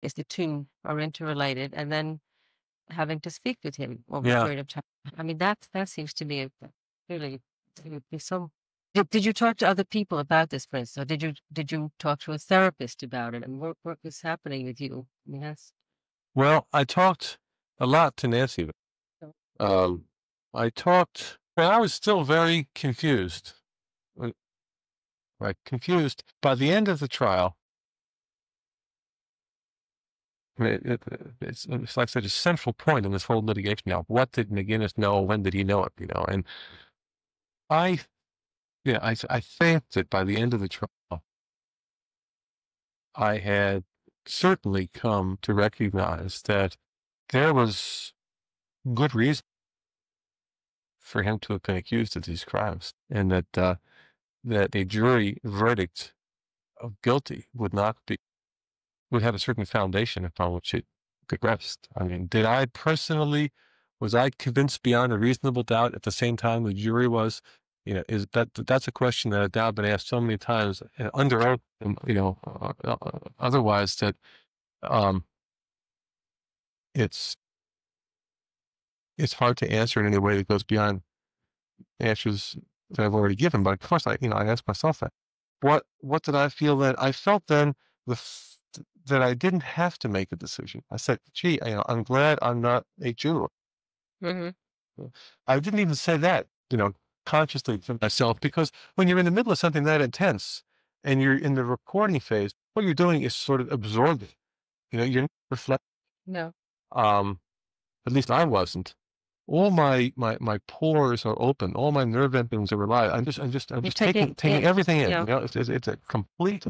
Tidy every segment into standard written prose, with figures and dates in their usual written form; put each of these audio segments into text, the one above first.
is the two are interrelated, and then having to speak with him over a Yeah. period of time. I mean, that seems to me really to be some. Did you talk to other people about this, Prince? Or did you talk to a therapist about it? And what was happening with you? I mean, that's Well, I talked a lot to Nancy. so- Um, I talked, and I was still very confused. uh, Right, confused. By the end of the trial, it's like such a central point in this whole litigation now. What did McGinniss know? When did he know it? And I, yeah, I think that by the end of the trial, I had certainly come to recognize that there was good reason for him to have been accused of these crimes, and that a jury verdict of guilty would have a certain foundation upon which it could rest. I mean, was I convinced beyond a reasonable doubt at the same time the jury was? Is that's a question that I've now been asked so many times under oath, and otherwise, that um, it's it's hard to answer in any way that goes beyond answers that I've already given. But of course, I ask myself that. What did I feel then? I felt then that I didn't have to make a decision. I said, "Gee, I'm glad I'm not a juror." Mhm. I didn't even say that, consciously to myself, because when you're in the middle of something that intense and you're in the recording phase, what you're doing is sort of absorbing. You're not reflecting. No. Um, at least I wasn't. All my pores are open. All my nerve endings are alive. I'm You're just taking taking in, everything in. you know, It's a complete,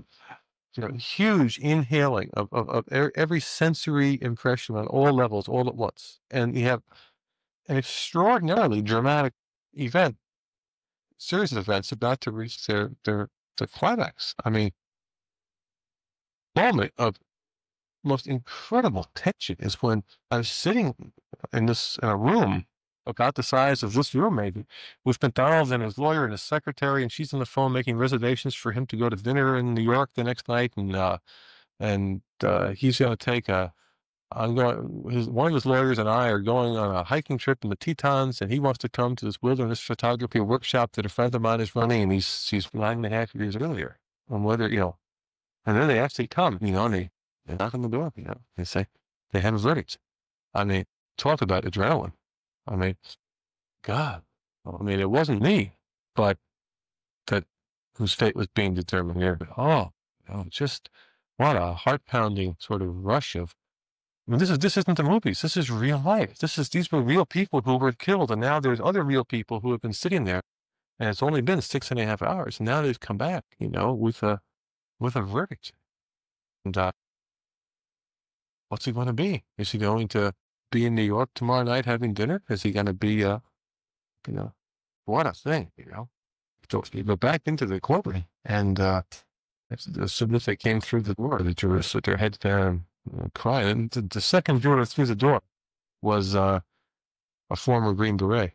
huge inhaling of every sensory impression on all levels, all at once. And you have an extraordinarily dramatic event, series of events about to reach the climax. I mean, moment of most incredible tension is when I'm sitting in a room about the size of this room, maybe, with McDonald and his lawyer and his secretary, and she's on the phone making reservations for him to go to dinner in New York the next night, and he's going to take a. I'm going. One of his lawyers and I are going on a hiking trip in the Tetons, and he wants to come to this wilderness photography workshop that a friend of mine is running, and he's 9.5 years earlier. On whether and then they actually come, and they knock on the door, they say they have a verdict. I mean, talk about adrenaline. I mean, God, I mean, it wasn't me, but that whose fate was being determined here. But, just what a heart pounding sort of rush of. I mean, this isn't the movies. This is real life. These were real people who were killed, and now there's other real people who have been sitting there, and it's only been 6.5 hours, and now they've come back, with a verdict. And what's he going to be? Is he going to be in New York tomorrow night having dinner? Is he going to be, you know, what a thing. So you go back into the courtroom, and as soon as they came through the door, the jurors with their heads down, crying. And the second juror through the door was a former Green Beret,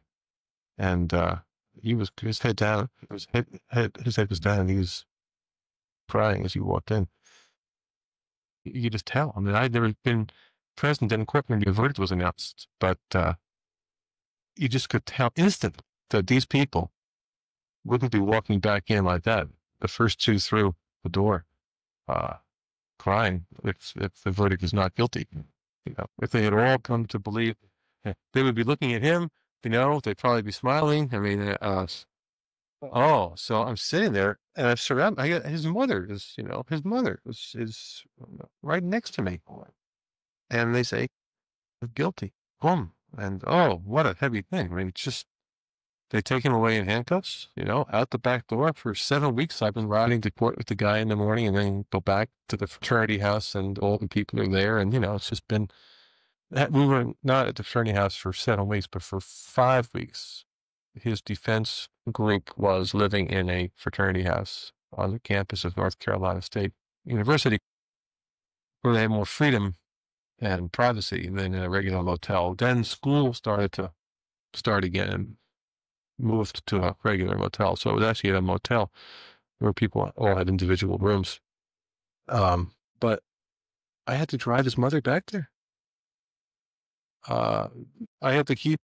and he was his head down. His head was down, and he was crying as he walked in. You could just tell. I mean, I'd never been present in court when the verdict was announced, but you just could tell instantly that these people wouldn't be walking back in like that. The first two through the door, uh, crying if the verdict is not guilty. If they had all come to believe, they would be looking at him. They'd probably be smiling. I mean, so I'm sitting there and I'm surrounded. I got his mother is right next to me, and they say guilty. Boom, and what a heavy thing. I mean, it's just they take him away in handcuffs, out the back door. For 7 weeks, I've been riding to court with the guy in the morning and then go back to the fraternity house, and all the people are there. And, it's just been that we were not at the fraternity house for 7 weeks, but for 5 weeks. His defense group was living in a fraternity house on the campus of North Carolina State University, where they had more freedom and privacy than in a regular motel. Then school started to start again, and moved to a regular motel. So it was actually a motel where people all had individual rooms. But I had to drive his mother back there. Uh, I had to keep